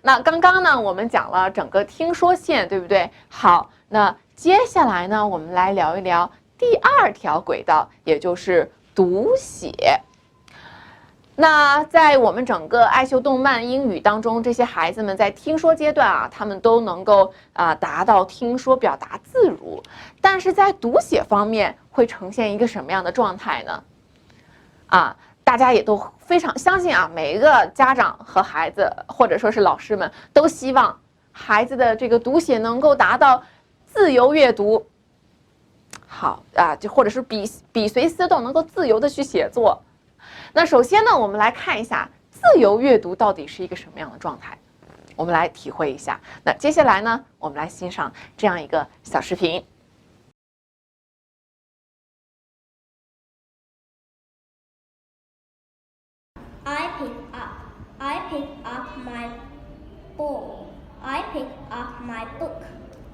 那刚刚呢，我们讲了整个听说线，对不对？好，那接下来呢，我们来聊一聊第二条轨道，也就是读写。那在我们整个爱秀动漫英语当中，这些孩子们在听说阶段啊，他们都能够达到听说表达自如，但是在读写方面会呈现一个什么样的状态呢？大家也都非常相信啊，每一个家长和孩子，或者说是老师们，都希望孩子的这个读写能够达到自由阅读。好就或者是笔随丝动，能够自由的去写作。那首先呢，我们来看一下自由阅读到底是一个什么样的状态，我们来体会一下。那接下来呢，我们来欣赏这样一个小视频。I pick up my ball. I pick up my book.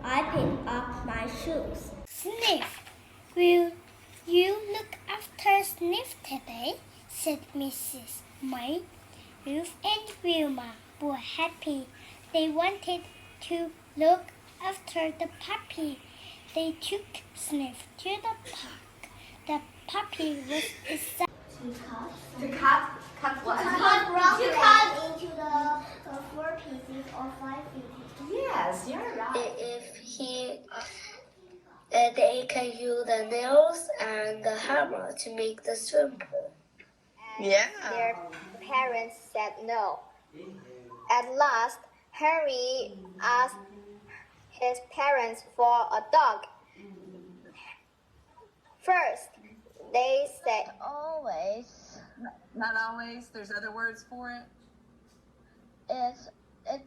I pick up my shoes. Sniff. Will you look after Sniff today? Said Mrs. May. Ruth and Wilma were happy. They wanted to look after the puppy. They took Sniff to the park. The puppy was excited. To cut what? To cut into the 4 pieces or 5 pieces. Yes, you're right. They can use the nails and the hammer to make the swim pool. Yeah. Their parents said no. At last, Harry asked his parents for a dog. First, they said Always. Not always. There's other words for it. It's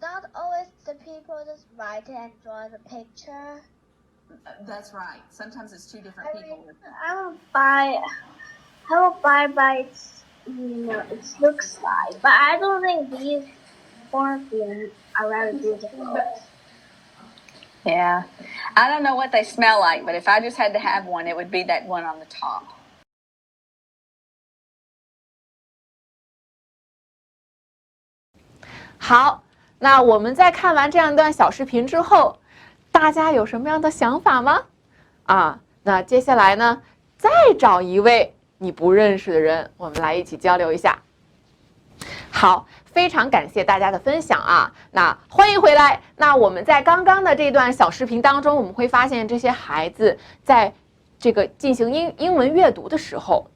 not always the people just write it and draw the picture. That's right. Sometimes it's two different people. I will buy by its its looks like, but I don't think these 4 things are very beautiful. Yeah. I don't know what they smell like, but if I just had to have one, it would be that one on the top. 好，那我们在看完这样一段小视频之后，大家有什么样的想法吗？那接下来呢，再找一位你不认识的人，我们来一起交流一下。好，非常感谢大家的分享啊！那欢迎回来。那我们在刚刚的这段小视频当中，我们会发现这些孩子在这个进行英文阅读的时候，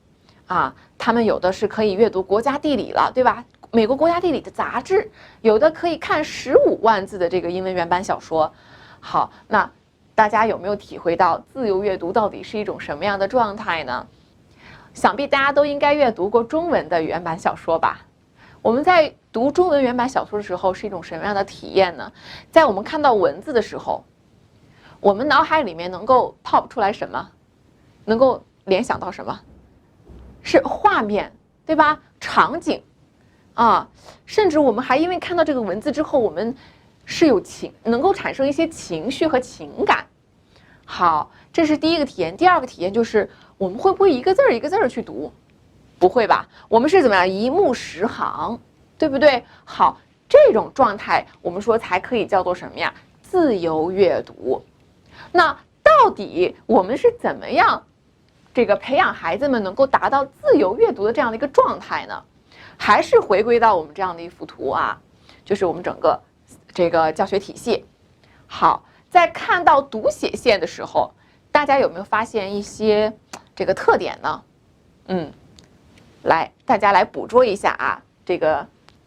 他们有的是可以阅读国家地理了，对吧？美国国家地理的杂志，有的可以看15万字的这个英文原版小说。好，那大家有没有体会到自由阅读到底是一种什么样的状态呢？想必大家都应该阅读过中文的原版小说吧？我们在读中文原版小说的时候是一种什么样的体验呢？在我们看到文字的时候，我们脑海里面能够 pop 出来什么？能够联想到什么？是画面，对吧？场景。甚至我们还因为看到这个文字之后，我们是有能够产生一些情绪和情感。好，这是第一个体验。第二个体验就是我们会不会一个字儿一个字儿去读？不会吧？我们是怎么样一目十行，对不对？好，这种状态我们说才可以叫做什么呀？自由阅读。那到底我们是怎么样这个培养孩子们能够达到自由阅读的这样的一个状态呢？还是回归到我们这样的一幅图就是我们整个这个教学体系。好，在看到读写线的时候，大家有没有发现一些这个特点呢？大家来捕捉一下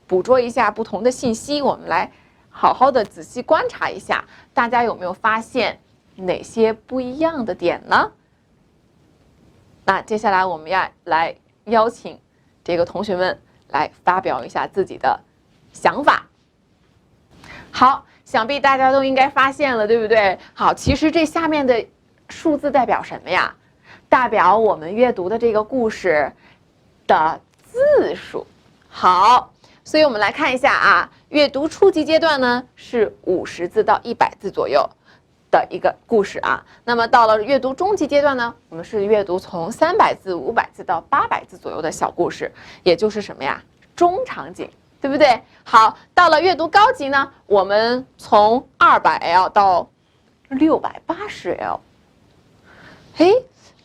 捕捉一下不同的信息，我们来好好的仔细观察一下，大家有没有发现哪些不一样的点呢？那接下来我们要来邀请这个同学们来发表一下自己的想法。好，想必大家都应该发现了，对不对？好，其实这下面的数字代表什么呀？代表我们阅读的这个故事的字数。好，所以我们来看一下阅读初级阶段呢是50字到100字左右的一个故事那么到了阅读中级阶段呢，我们是阅读从300字、500字到800字左右的小故事，也就是什么呀？中场景，对对不对？好，到了阅读高级呢，我们从200L 到680L。哎，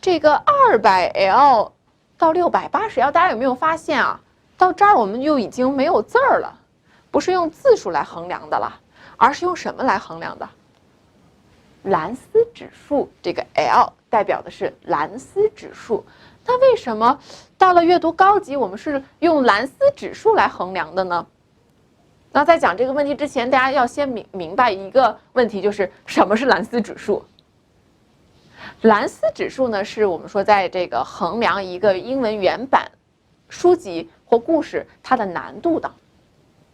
这个200L 到680L，大家有没有发现啊？到这儿我们就已经没有字儿了，不是用字数来衡量的了，而是用什么来衡量的？兰斯指数，这个 L 代表的是兰斯指数。那为什么到了阅读高级，我们是用兰斯指数来衡量的呢？那在讲这个问题之前，大家要先明白一个问题，就是什么是兰斯指数？兰斯指数呢，是我们说在这个衡量一个英文原版书籍或故事它的难度的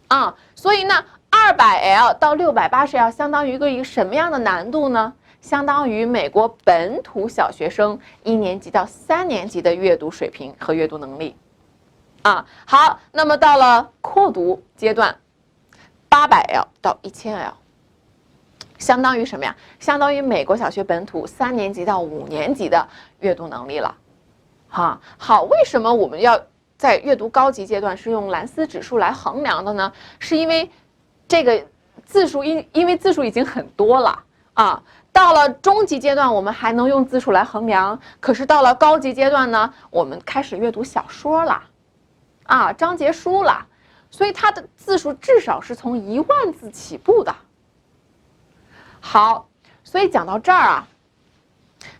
啊。所以呢，200L 到680L 相当于一个什么样的难度呢？相当于美国本土小学生1年级到3年级的阅读水平和阅读能力啊。好，那么到了扩读阶段，800L 到1000L。相当于什么呀？相当于美国小学本土3年级到5年级的阅读能力了，好，为什么我们要在阅读高级阶段是用兰斯指数来衡量的呢？是因为这个字数因为字数已经很多了啊。到了中级阶段，我们还能用字数来衡量，可是到了高级阶段呢，我们开始阅读小说了，啊，章节书了，所以它的字数至少是从1万字起步的。好，所以讲到这儿啊，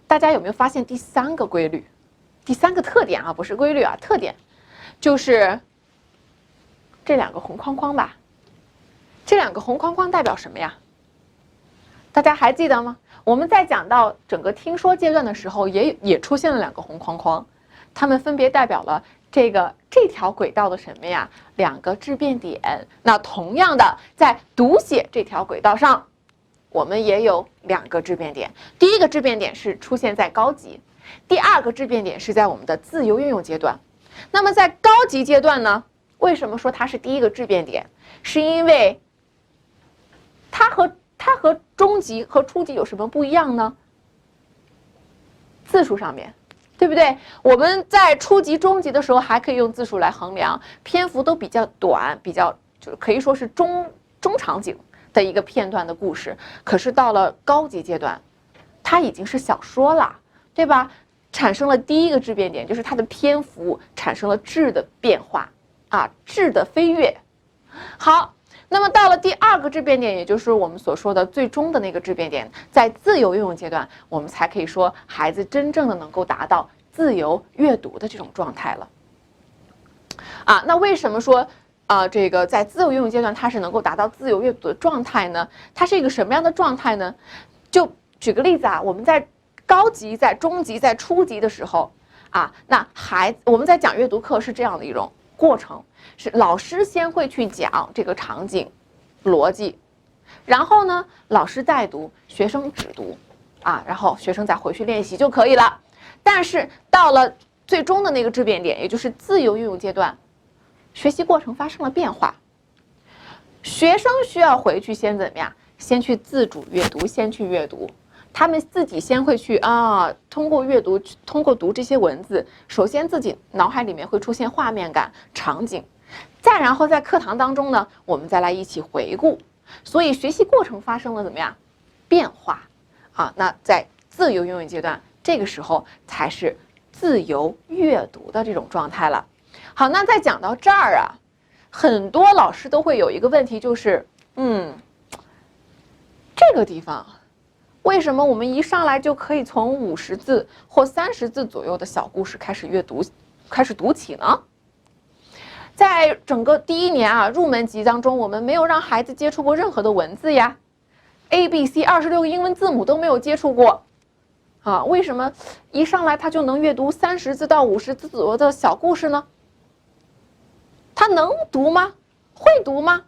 大家有没有发现第3个规律，第3个特点啊，不是规律啊，特点就是这2个红框框吧？这2个红框框代表什么呀？大家还记得吗？我们在讲到整个听说阶段的时候，也出现了2个红框框，它们分别代表了这条轨道的什么呀？2个质变点。那同样的，在读写这条轨道上，我们也有2个质变点。第1个质变点是出现在高级，第2个质变点是在我们的自由运用阶段。那么在高级阶段呢，为什么说它是第1个质变点？是因为它和中级和初级有什么不一样呢？字数上面，对不对？我们在初级、中级的时候还可以用字数来衡量，篇幅都比较短，就可以说是中场景的一个片段的故事。可是到了高级阶段，它已经是小说了，对吧？产生了第1个质变点，就是它的篇幅产生了质的变化啊，质的飞跃。好，那么到了第2个质变点，也就是我们所说的最终的那个质变点，在自由运用阶段，我们才可以说孩子真正的能够达到自由阅读的这种状态了。啊，那为什么说这个在自由运用阶段它是能够达到自由阅读的状态呢？它是一个什么样的状态呢？就举个例子啊，我们在高级、在中级、在初级的时候啊，那我们在讲阅读课是这样的一种过程，是老师先会去讲这个场景逻辑，然后呢老师带读，学生只读啊，然后学生再回去练习就可以了。但是到了最终的那个质变点，也就是自由运用阶段，学习过程发生了变化，学生需要回去先怎么样？先去自主阅读，先去阅读。他们自己先会去通过阅读，通过读这些文字，首先自己脑海里面会出现画面感、场景，再然后在课堂当中呢，我们再来一起回顾。所以学习过程发生了怎么样？变化啊！那在自由运用阶段，这个时候才是自由阅读的这种状态了。好，那再讲到这儿啊，很多老师都会有一个问题，就是这个地方为什么我们一上来就可以从50字或30字左右的小故事开始阅读，开始读起呢？在整个第1年啊，入门级当中，我们没有让孩子接触过任何的文字呀 ，ABC 26个英文字母都没有接触过啊，为什么一上来他就能阅读30字到50字左右的小故事呢？他能读吗？会读吗？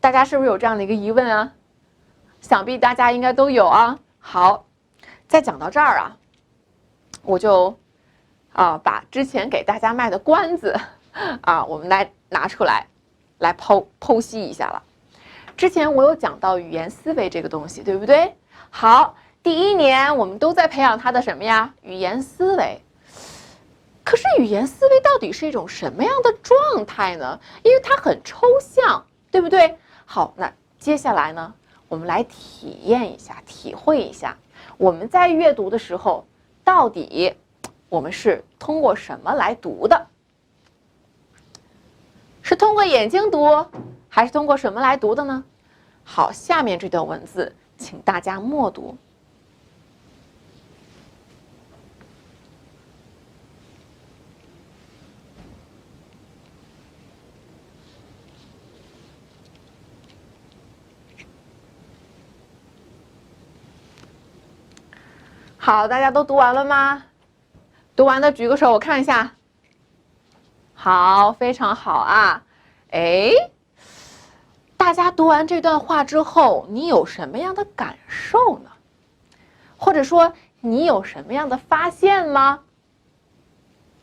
大家是不是有这样的一个疑问啊？想必大家应该都有啊。好，再讲到这儿啊，我就把之前给大家卖的关子我们来拿出来，来剖析一下了。之前我有讲到语言思维这个东西，对不对？好，第1年我们都在培养他的什么呀？语言思维。可是语言思维到底是一种什么样的状态呢？因为它很抽象，对不对？好，那接下来呢，我们来体验一下、体会一下，我们在阅读的时候，到底我们是通过什么来读的？是通过眼睛读，还是通过什么来读的呢？好，下面这段文字，请大家默读。好，大家都读完了吗？读完的举个手，我看一下。好，非常好啊！哎，大家读完这段话之后，你有什么样的感受呢？或者说，你有什么样的发现吗？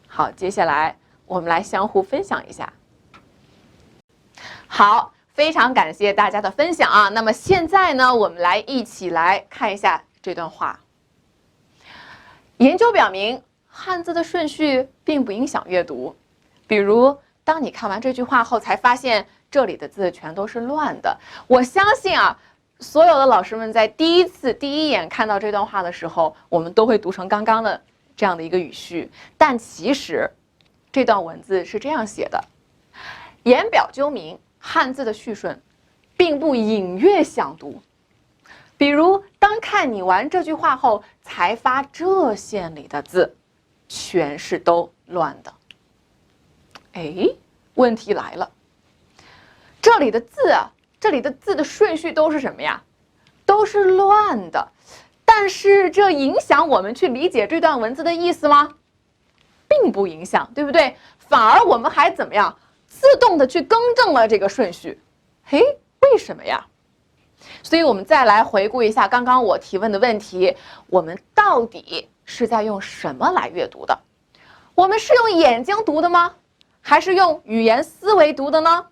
好，接下来我们来相互分享一下。好，非常感谢大家的分享啊！那么现在呢，我们来一起来看一下这段话。研究表明，汉字的顺序并不影响阅读。比如，当你看完这句话后，才发现这里的字全都是乱的。我相信啊，所有的老师们在第一眼看到这段话的时候，我们都会读成刚刚的这样的一个语序。但其实，这段文字是这样写的：言表究明，汉字的序顺，并不隐约相读。比如，当看你完这句话后，才发这线里的字，全是都乱的。哎，问题来了，这里的字啊，这里的字的顺序都是什么呀？都是乱的。但是这影响我们去理解这段文字的意思吗？并不影响，对不对？反而我们还怎么样？自动的去更正了这个顺序。嘿，为什么呀？所以我们再来回顾一下刚刚我提问的问题，我们到底是在用什么来阅读的？我们是用眼睛读的吗？还是用语言思维读的呢？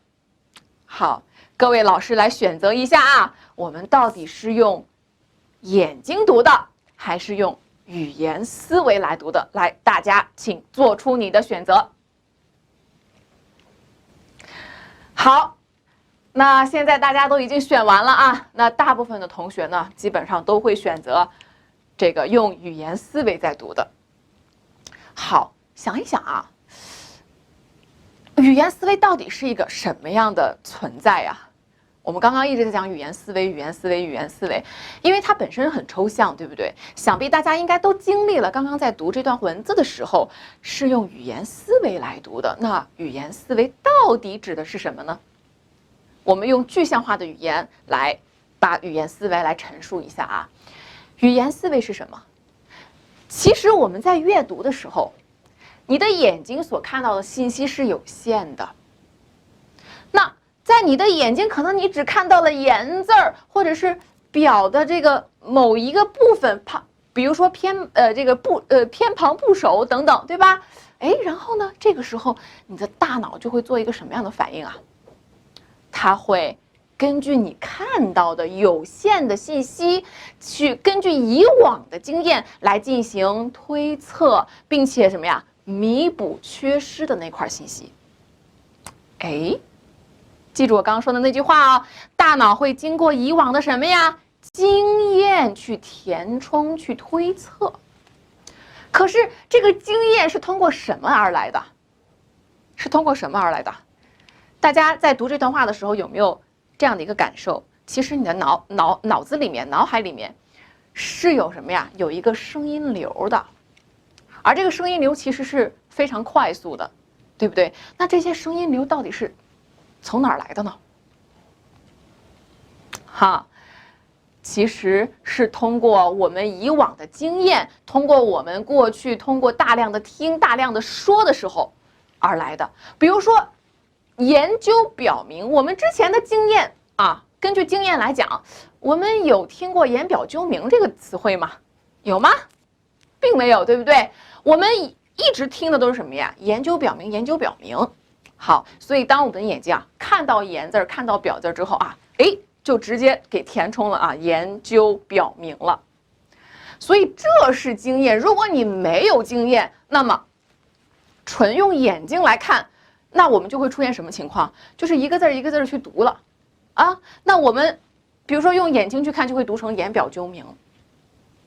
好，各位老师来选择一下啊，我们到底是用眼睛读的，还是用语言思维来读的？来，大家请做出你的选择。好。那现在大家都已经选完了啊，那大部分的同学呢，基本上都会选择这个用语言思维在读的。好，想一想啊，语言思维到底是一个什么样的存在呀？我们刚刚一直在讲语言思维，语言思维，语言思维，因为它本身很抽象，对不对？想必大家应该都经历了，刚刚在读这段文字的时候，是用语言思维来读的。那语言思维到底指的是什么呢？我们用具象化的语言来把语言思维来陈述一下啊。语言思维是什么？其实我们在阅读的时候，你的眼睛所看到的信息是有限的。那在你的眼睛，可能你只看到了言字儿，或者是表的这个某一个部分，比如说偏旁部首等等，对吧？哎，然后呢，这个时候你的大脑就会做一个什么样的反应啊？它会根据你看到的有限的信息，去根据以往的经验来进行推测，并且什么呀，弥补缺失的那块信息。哎，记住我刚刚说的那句话哦，大脑会经过以往的什么呀，经验去填充、去推测。可是这个经验是通过什么而来的？是通过什么而来的？大家在读这段话的时候有没有这样的一个感受？其实你的脑子里面、脑海里面是有什么呀？有一个声音流的，而这个声音流其实是非常快速的，对不对？那这些声音流到底是从哪儿来的呢？哈，其实是通过我们以往的经验，通过我们过去通过大量的听、大量的说的时候而来的。比如说，研究表明，我们之前的经验啊，根据经验来讲，我们有听过言表究明这个词汇吗？有吗？并没有，对不对？我们一直听的都是什么呀？研究表明，研究表明。好，所以当我们的眼睛啊看到言字、看到表字之后啊，哎，就直接给填充了啊，研究表明了。所以这是经验。如果你没有经验，那么纯用眼睛来看，那我们就会出现什么情况？就是一个字儿一个字儿去读了啊。那我们比如说用眼睛去看，就会读成言表纠明，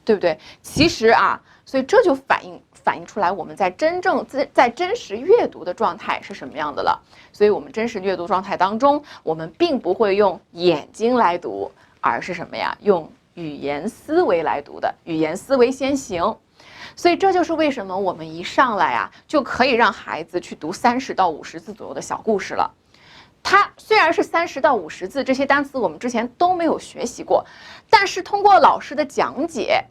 对不对？其实啊，所以这就反映出来我们在真实阅读的状态是什么样的了。所以我们真实阅读状态当中，我们并不会用眼睛来读，而是什么呀？用语言思维来读的，语言思维先行。所以这就是为什么我们一上来啊，就可以让孩子去读30到50字左右的小故事了。它虽然是30到50字，这些单词我们之前都没有学习过，但是通过老师的讲解，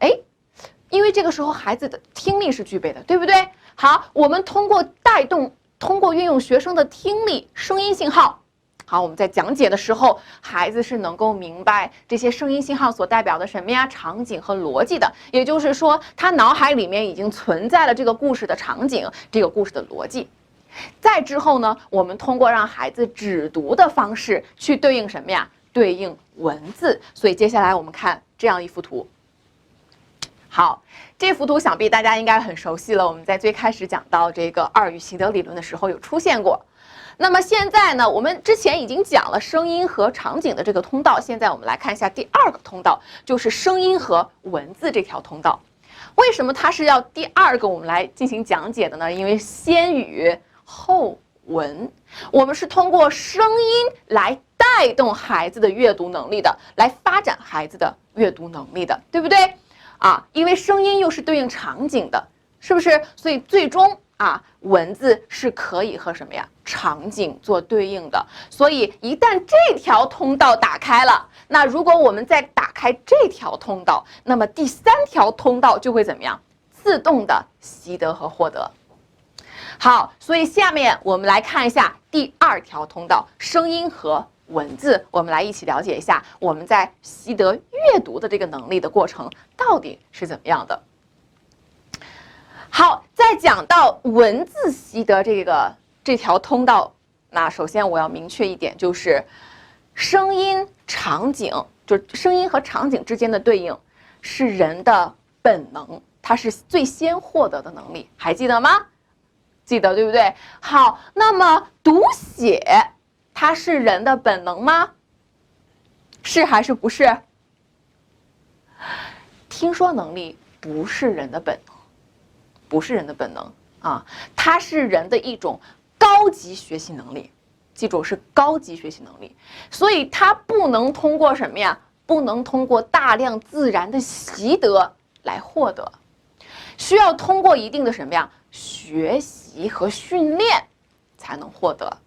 因为这个时候孩子的听力是具备的，对不对？好，我们通过运用学生的听力、声音信号。好，我们在讲解的时候，孩子是能够明白这些声音信号所代表的什么呀？场景和逻辑的。也就是说，他脑海里面已经存在了这个故事的场景，这个故事的逻辑。再之后呢，我们通过让孩子只读的方式去对应什么呀？对应文字。所以接下来我们看这样一幅图。好，这幅图想必大家应该很熟悉了，我们在最开始讲到这个2语习得理论的时候有出现过。那么现在呢，我们之前已经讲了声音和场景的这个通道，现在我们来看一下第2个通道，就是声音和文字这条通道。为什么它是要第2个我们来进行讲解的呢？因为先语后文，我们是通过声音来带动孩子的阅读能力的，来发展孩子的阅读能力的，对不对？因为声音又是对应场景的，是不是？所以最终文字是可以和什么呀？场景做对应的。所以一旦这条通道打开了，那如果我们再打开这条通道，那么第3条通道就会怎么样？自动的习得和获得。好，所以下面我们来看一下第2条通道，声音和文字，我们来一起了解一下我们在习得阅读的这个能力的过程到底是怎么样的。好，在讲到文字习得这条通道，那首先我要明确一点，就是声音场景，就是声音和场景之间的对应是人的本能，它是最先获得的能力，还记得吗？记得对不对？好，那么读写它是人的本能吗？是还是不是？听说能力不是人的本能，不是人的本能啊，它是人的一种高级学习能力，记住是高级学习能力，所以它不能通过什么呀？不能通过大量自然的习得来获得，需要通过一定的什么呀？学习和训练才能获得。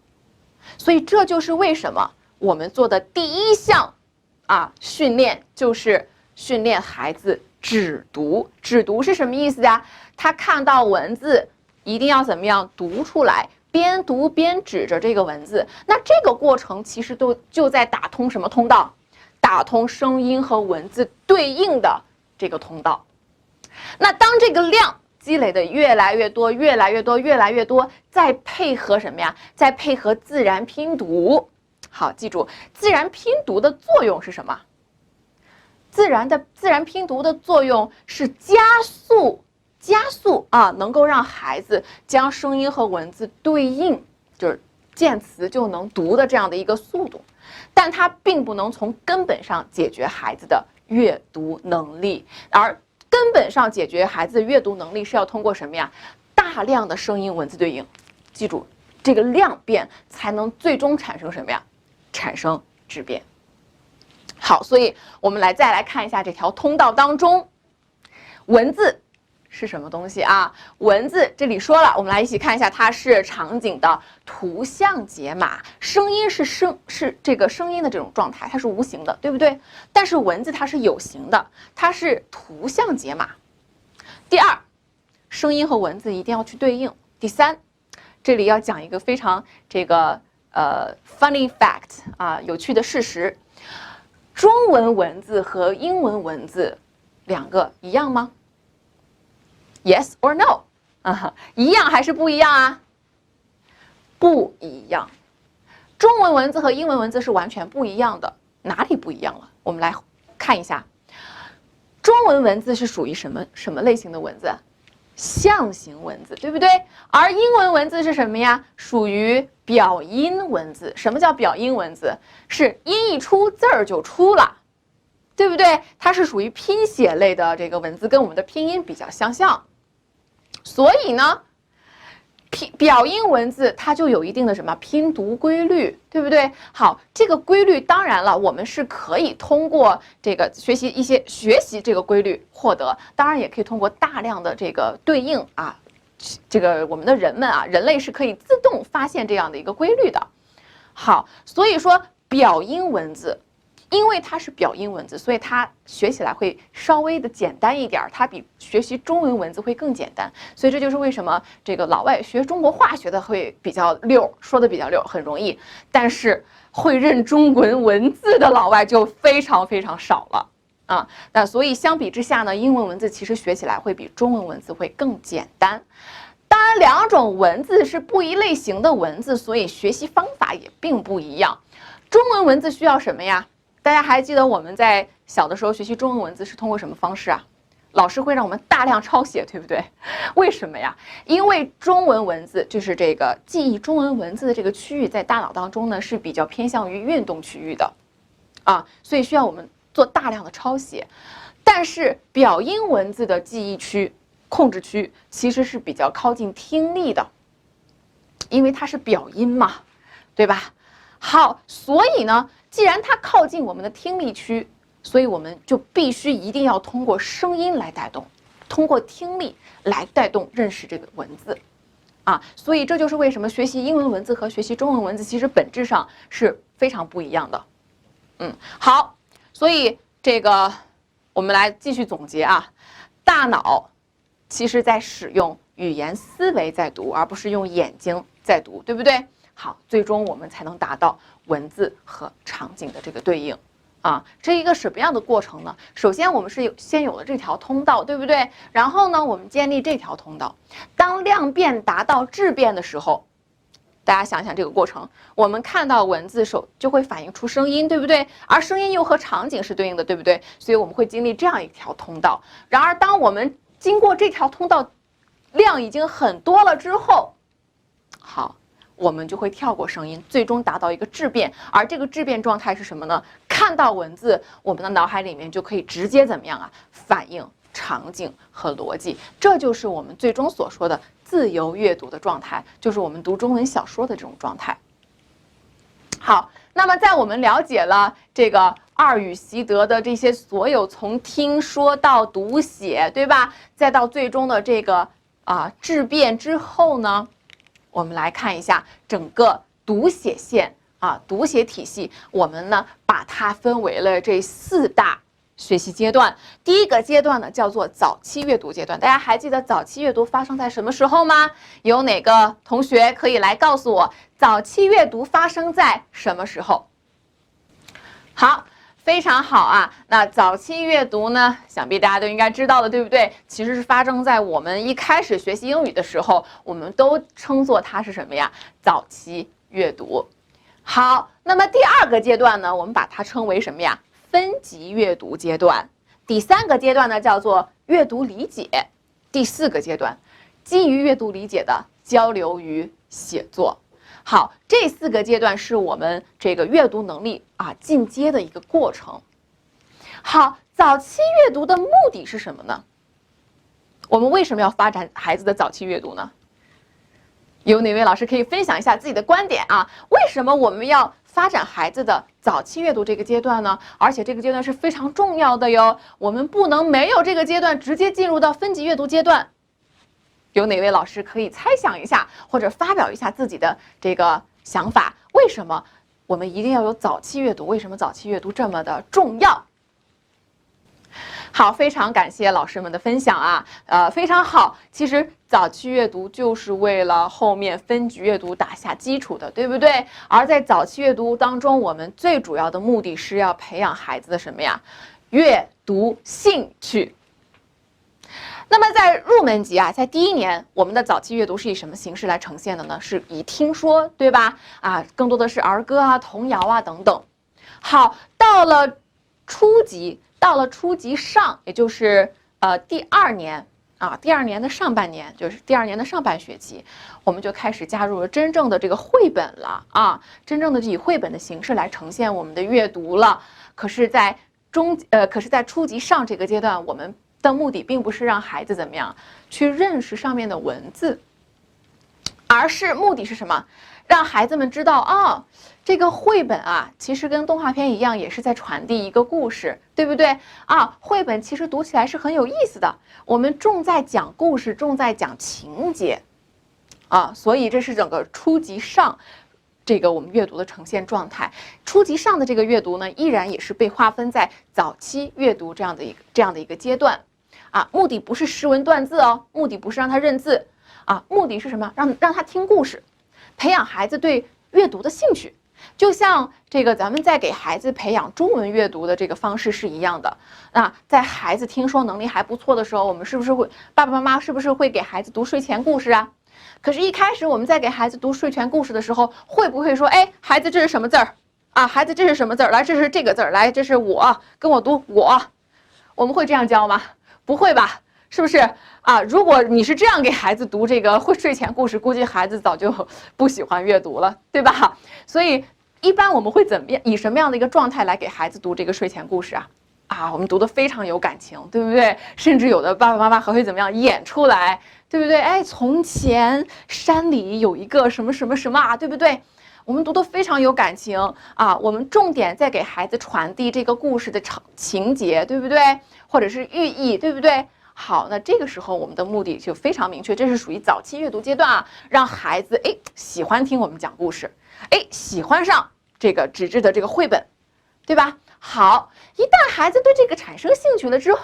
所以这就是为什么我们做的第1项训练，就是训练孩子只读。只读是什么意思呀？他看到文字一定要怎么样读出来，边读边指着这个文字。那这个过程其实就在打通什么通道？打通声音和文字对应的这个通道。那当这个量积累的越来越多，越来越多，越来越多，再配合什么呀？再配合自然拼读。好，记住，自然拼读的作用是什么？自然拼读的作用是加速能够让孩子将声音和文字对应，就是见词就能读的这样的一个速度，但它并不能从根本上解决孩子的阅读能力，而根本上解决孩子的阅读能力是要通过什么呀？大量的声音文字对应。记住，这个量变才能最终产生什么呀？产生质变。好，所以我们再来看一下这条通道当中，文字是什么东西啊？文字这里说了，我们来一起看一下，它是场景的图像解码，声音是这个声音的这种状态，它是无形的，对不对？但是文字它是有形的，它是图像解码。第2，声音和文字一定要去对应。第3，这里要讲一个非常funny fact 有趣的事实，中文文字和英文文字两个一样吗？Yes or no？ 一样还是不一样啊？不一样。中文文字和英文文字是完全不一样的。哪里不一样了？我们来看一下。中文文字是属于什么类型的文字？象形文字，对不对？而英文文字是什么呀？属于表音文字。什么叫表音文字？是音一出字儿就出了，对不对？它是属于拼写类的这个文字，跟我们的拼音比较相像。所以呢，表音文字它就有一定的什么拼读规律，对不对？好，这个规律当然了，我们是可以通过这个学习这个规律获得，当然也可以通过大量的这个对应啊，这个我们的人类是可以自动发现这样的一个规律的。好，所以说表音文字。因为它是表音文字，所以它学起来会稍微的简单一点，它比学习中文文字会更简单。所以这就是为什么这个老外学中国话学的会比较溜，说的比较溜，很容易。但是会认中文文字的老外就非常非常少了啊。那所以相比之下呢，英文文字其实学起来会比中文文字会更简单。当然，两种文字是不一类型的文字，所以学习方法也并不一样。中文文字需要什么呀？大家还记得我们在小的时候学习中文文字是通过什么方式啊？老师会让我们大量抄写，对不对？为什么呀？因为中文文字就是这个记忆中文文字的这个区域，在大脑当中呢是比较偏向于运动区域的，啊，所以需要我们做大量的抄写。但是表音文字的记忆区、控制区其实是比较靠近听力的，因为它是表音嘛，对吧？好，所以呢，既然它靠近我们的听力区，所以我们就必须一定要通过声音来带动，通过听力来带动认识这个文字，啊，所以这就是为什么学习英文文字和学习中文文字其实本质上是非常不一样的。好，所以这个我们来继续总结啊，大脑其实在使用语言思维在读，而不是用眼睛在读，对不对？好，最终我们才能达到文字和场景的这个对应啊，这一个什么样的过程呢？首先我们是先有了这条通道，对不对？然后呢，我们建立这条通道，当量变达到质变的时候，大家想想这个过程，我们看到文字时就会反映出声音，对不对？而声音又和场景是对应的，对不对？所以我们会经历这样一条通道。然而，当我们经过这条通道，量已经很多了之后，好。我们就会跳过声音，最终达到一个质变，而这个质变状态是什么呢？看到文字，我们的脑海里面就可以直接怎么样啊？反映场景和逻辑，这就是我们最终所说的自由阅读的状态，就是我们读中文小说的这种状态。好，那么在我们了解了这个二语习得的这些所有从听说到读写，对吧？再到最终的这个质变之后呢？我们来看一下整个读写线读写体系，我们呢把它分为了这4大学习阶段。第一个阶段呢叫做早期阅读阶段，大家还记得早期阅读发生在什么时候吗？有哪个同学可以来告诉我，早期阅读发生在什么时候？好。非常好啊，那早期阅读呢，想必大家都应该知道的，对不对？其实是发生在我们一开始学习英语的时候，我们都称作它是什么呀？早期阅读。好，那么第2个阶段呢，我们把它称为什么呀？分级阅读阶段。第3个阶段呢，叫做阅读理解。第4个阶段，基于阅读理解的交流与写作。好，这4个阶段是我们这个阅读能力进阶的一个过程。好，早期阅读的目的是什么呢？我们为什么要发展孩子的早期阅读呢？有哪位老师可以分享一下自己的观点啊？为什么我们要发展孩子的早期阅读这个阶段呢？而且这个阶段是非常重要的哟，我们不能没有这个阶段直接进入到分级阅读阶段。有哪位老师可以猜想一下，或者发表一下自己的这个想法？为什么我们一定要有早期阅读？为什么早期阅读这么的重要？好，非常感谢老师们的分享啊，非常好。其实早期阅读就是为了后面分级阅读打下基础的，对不对？而在早期阅读当中，我们最主要的目的是要培养孩子的什么呀？阅读兴趣。那么在入门级在第1年，我们的早期阅读是以什么形式来呈现的呢？是以听说，对吧？更多的是儿歌童谣等等。好，到了初级上，也就是第2年，啊，第2年的上半年，就是第2年的上半学期，我们就开始加入了真正的这个绘本了啊，真正的以绘本的形式来呈现我们的阅读了。可是在初级上这个阶段，我们的目的并不是让孩子怎么样去认识上面的文字，而是目的是什么？让孩子们知道啊，这个绘本啊，其实跟动画片一样，也是在传递一个故事，对不对啊？绘本其实读起来是很有意思的，我们重在讲故事，重在讲情节啊，所以这是整个初级上这个我们阅读的呈现状态。初级上的这个阅读呢，依然也是被划分在早期阅读这样的一个阶段啊，目的不是识文断字哦，目的不是让他认字啊，目的是什么？让他听故事。培养孩子对阅读的兴趣，就像这个咱们在给孩子培养中文阅读的这个方式是一样的。那在孩子听说能力还不错的时候，我们是不是会爸爸妈妈是不是会给孩子读睡前故事啊？可是，一开始我们在给孩子读睡前故事的时候，会不会说，哎，孩子这是什么字儿啊？孩子这是什么字儿？来，这是这个字儿，来，这是我，跟我读我。我们会这样教吗？不会吧？是不是啊？如果你是这样给孩子读这个睡前故事，估计孩子早就不喜欢阅读了，对吧？所以一般我们会怎么样，以什么样的一个状态来给孩子读这个睡前故事啊？啊，我们读得非常有感情，对不对？甚至有的爸爸妈妈还会怎么样演出来，对不对？哎，从前山里有一个什么什么什么啊，对不对？我们读得非常有感情啊，我们重点在给孩子传递这个故事的情节，对不对？或者是寓意，对不对？好，那这个时候我们的目的就非常明确，这是属于早期阅读阶段啊，让孩子喜欢听我们讲故事，喜欢上这个纸质的这个绘本，对吧？好，一旦孩子对这个产生兴趣了之后，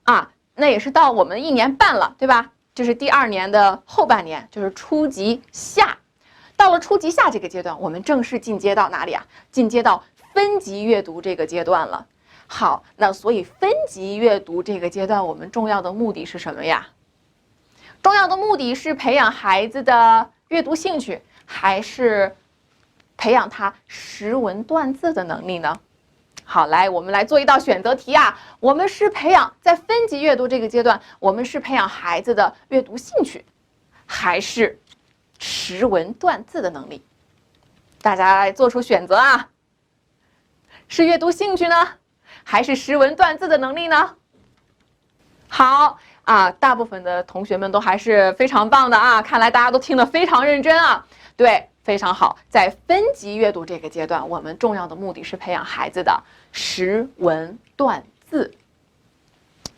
啊，那也是到我们1年半了，对吧？这是第2年的后半年，就是初级下。到了初级下这个阶段，我们正式进阶到哪里啊？进阶到分级阅读这个阶段了。好，那所以分级阅读这个阶段，我们重要的目的是什么呀？重要的目的是培养孩子的阅读兴趣，还是培养他识文断字的能力呢？好，来，我们来做一道选择题啊。我们是培养在分级阅读这个阶段，我们是培养孩子的阅读兴趣，还是识文断字的能力？大家来做出选择啊。是阅读兴趣呢？还是识文断字的能力呢？好啊，大部分的同学们都还是非常棒的啊，看来大家都听得非常认真啊。对，非常好。在分级阅读这个阶段，我们重要的目的是培养孩子的识文断字，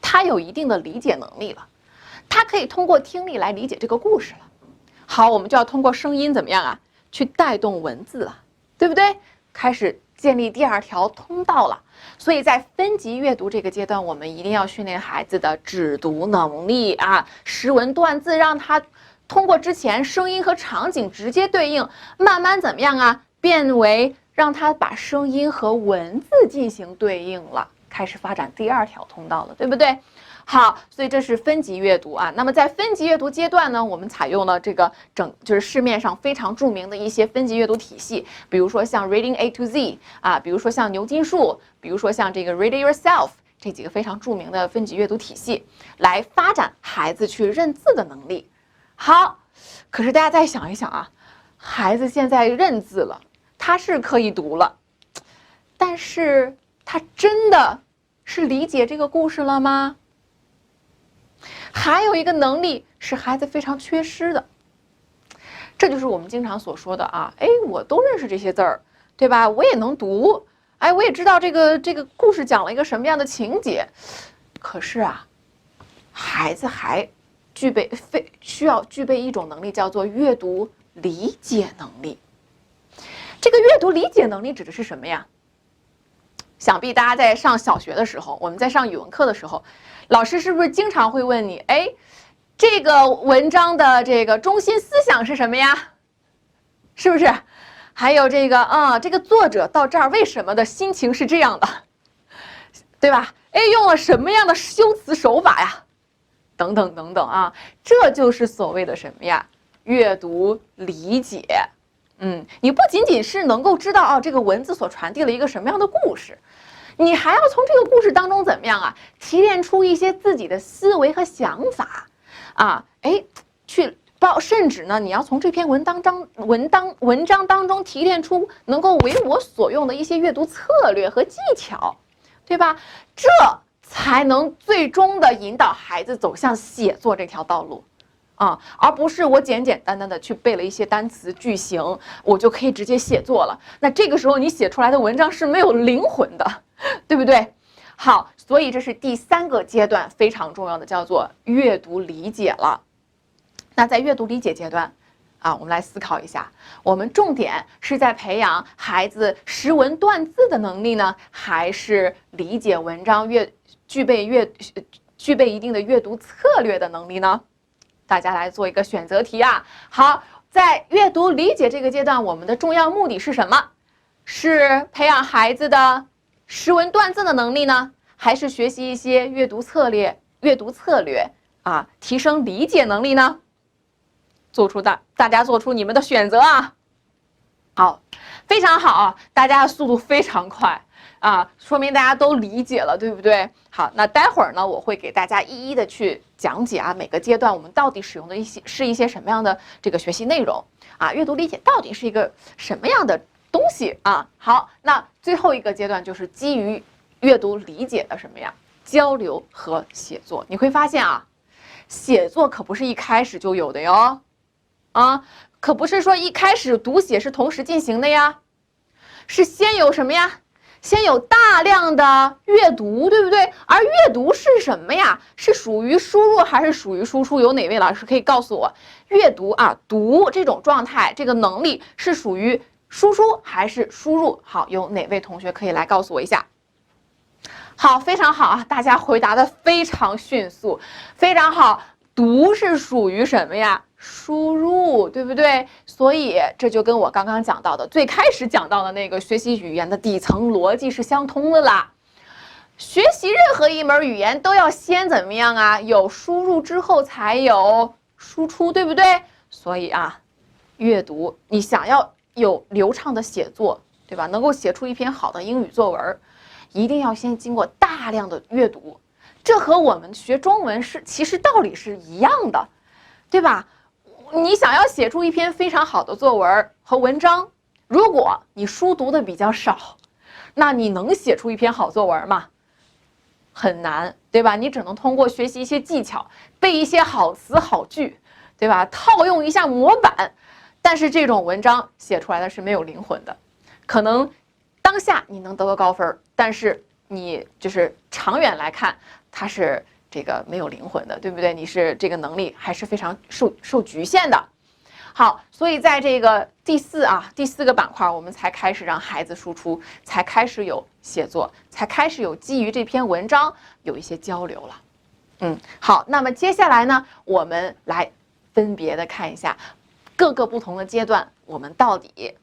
他有一定的理解能力了，他可以通过听力来理解这个故事了。好，我们就要通过声音怎么样啊，去带动文字了，对不对？开始建立第2条通道了。所以在分级阅读这个阶段，我们一定要训练孩子的指读能力啊，识文断字，让他通过之前声音和场景直接对应，慢慢怎么样啊，变为让他把声音和文字进行对应了，开始发展第2条通道了，对不对？好，所以这是分级阅读啊。那么在分级阅读阶段呢，我们采用了这个就是市面上非常著名的一些分级阅读体系，比如说像 Reading A to Z 啊，比如说像牛津树，比如说像这个 Read It Yourself 这几个非常著名的分级阅读体系，来发展孩子去认字的能力。好，可是大家再想一想啊，孩子现在认字了，他是可以读了，但是他真的是理解这个故事了吗？还有一个能力是孩子非常缺失的，这就是我们经常所说的啊，我都认识这些字儿，对吧？我也能读，我也知道这个故事讲了一个什么样的情节，可是啊，孩子还需要具备一种能力，叫做阅读理解能力。这个阅读理解能力指的是什么呀？想必大家在上小学的时候，我们在上语文课的时候，老师是不是经常会问你，这个文章的这个中心思想是什么呀？是不是？还有这个作者到这儿为什么的心情是这样的，对吧？用了什么样的修辞手法呀？等等等等啊，这就是所谓的什么呀？阅读理解。你不仅仅是能够知道这个文字所传递了一个什么样的故事，你还要从这个故事当中怎么样啊？提炼出一些自己的思维和想法啊，去甚至呢，你要从这篇文章当中提炼出能够为我所用的一些阅读策略和技巧，对吧？这才能最终的引导孩子走向写作这条道路。而不是我简简单单的去背了一些单词句型，我就可以直接写作了。那这个时候你写出来的文章是没有灵魂的，对不对？好，所以这是第3个阶段非常重要的，叫做阅读理解了。那在阅读理解阶段我们来思考一下，我们重点是在培养孩子识文断字的能力呢，还是理解文章具备一定的阅读策略的能力呢？大家来做一个选择题啊。好，在阅读理解这个阶段，我们的重要目的是什么？是培养孩子的识文断字的能力呢，还是学习一些阅读策略提升理解能力呢？大家做出你们的选择啊。好，非常好，大家的速度非常快说明大家都理解了，对不对？好，那待会儿呢，我会给大家一一的去讲解每个阶段我们到底使用的是一些什么样的这个学习内容阅读理解到底是一个什么样的东西好，那最后一个阶段就是基于阅读理解的什么呀？交流和写作。你会发现写作可不是一开始就有的哟，可不是说一开始读写是同时进行的呀，是先有什么呀？先有大量的阅读，对不对？而阅读是什么呀？是属于输入还是属于输出？有哪位老师可以告诉我，阅读读这种状态，这个能力是属于输出还是输入？好，有哪位同学可以来告诉我一下？好，非常好大家回答的非常迅速，非常好。读是属于什么呀？输入，对不对？所以这就跟我刚刚讲到的最开始讲到的那个学习语言的底层逻辑是相通的啦。学习任何一门语言都要先怎么样有输入之后才有输出，对不对？所以阅读你想要有流畅的写作，对吧？能够写出一篇好的英语作文，一定要先经过大量的阅读。这和我们学中文其实道理是一样的，对吧？你想要写出一篇非常好的作文和文章，如果你书读的比较少，那你能写出一篇好作文吗？很难，对吧？你只能通过学习一些技巧，背一些好词好句，对吧？套用一下模板，但是这种文章写出来的是没有灵魂的，可能当下你能得个高分，但是你就是长远来看，它是这个没有灵魂的，对不对？你是这个能力还是非常受局限的。好，所以在这个第四个板块，我们才开始让孩子输出，才开始有写作，才开始有基于这篇文章有一些交流了。好，那么接下来呢，我们来分别的看一下各个不同的阶段，我们到底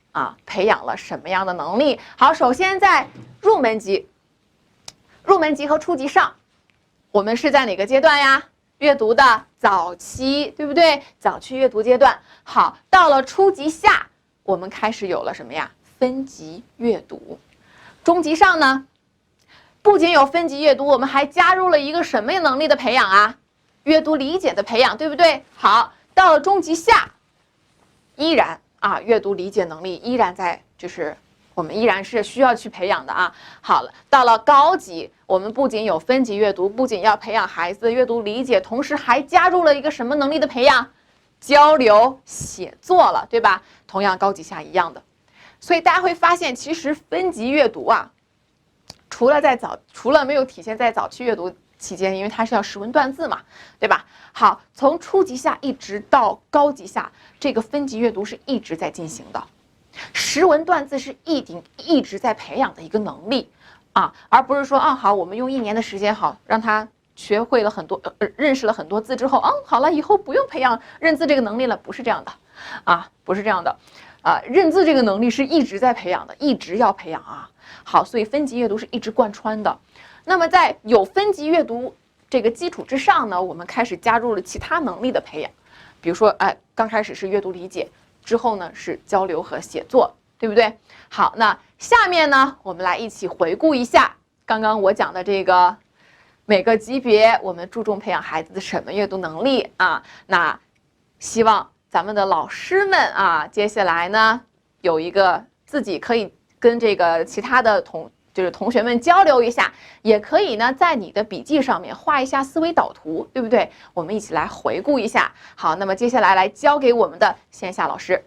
培养了什么样的能力。好，首先在入门级和初级上，我们是在哪个阶段呀？阅读的早期，对不对？早期阅读阶段。好，到了初级下，我们开始有了什么呀？分级阅读。中级上呢，不仅有分级阅读，我们还加入了一个什么能力的培养阅读理解的培养，对不对？好，到了中级下，依然阅读理解能力依然在，就是我们依然是需要去培养的好了，到了高级，我们不仅有分级阅读，不仅要培养孩子的阅读理解，同时还加入了一个什么能力的培养？交流写作了，对吧？同样高级下一样的。所以大家会发现，其实分级阅读除了没有体现在早期阅读期间，因为它是要识文断字嘛，对吧？好，从初级下一直到高级下，这个分级阅读是一直在进行的。识文断字是一直在培养的一个能力而不是说好，我们用1年的时间让他学会了很多认识了很多字之后好了，以后不用培养认字这个能力了，不是这样的不是这样的认字这个能力是一直在培养的，一直要培养好，所以分级阅读是一直贯穿的。那么在有分级阅读这个基础之上呢，我们开始加入了其他能力的培养，比如说刚开始是阅读理解，之后呢是交流和写作，对不对？好，那下面呢，我们来一起回顾一下刚刚我讲的这个每个级别，我们注重培养孩子的什么阅读能力啊？那希望咱们的老师们啊，接下来呢有一个自己可以跟这个其他的同学们交流一下，也可以呢在你的笔记上面画一下思维导图，对不对？我们一起来回顾一下。好，那么接下来来交给我们的线下老师。